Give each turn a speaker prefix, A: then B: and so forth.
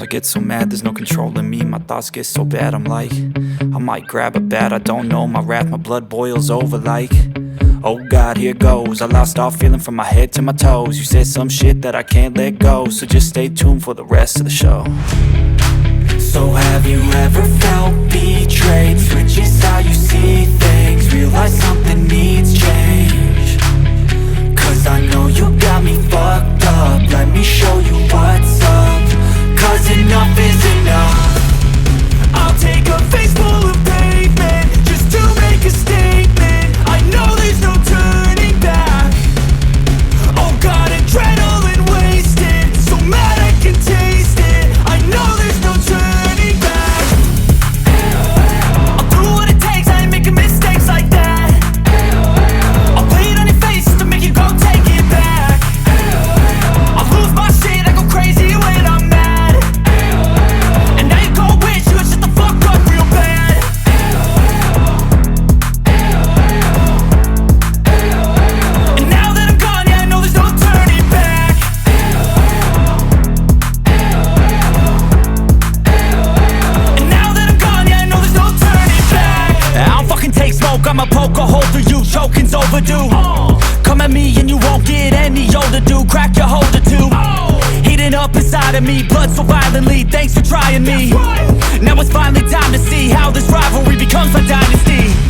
A: get so mad, there's no controlling me. My thoughts get so bad, I'm like, I might grab a bat, I don't know. My wrath, my blood boils over like, oh God, here goes. I lost all feeling from my head to my toes. You said some shit that I can't let go, so just stay tuned for the rest of the show. So have you ever felt betrayed? Switches how you see things, realize something needs change. Cause I know you got me fucked up, let me show you what's up. Cause enough is enough. I'll take a face full of pavement just to make a statement. I know there's no turning back. Oh God, adrenaline wasted, so mad I can taste it. I know there's no turning back. I'll do what it takes, I ain't making mistakes like that. I'll play it on your face just to make you go take it back. I'll lose my shit, I go crazy when I'm mad. And now you gon' wish you would shut the fuck up real bad. And now that I'm gone, yeah, I know there's no turning back. And now that I'm gone, yeah, I know there's no turning back. I don't fucking take smoke, I'ma poke a hole through you, choking's overdue. Come at me and you won't get any older, dude. Crack your holder too. Heating up inside of me, blood so violently, thanks for trying me. Now it's finally time to see how this rivalry becomes a dynasty.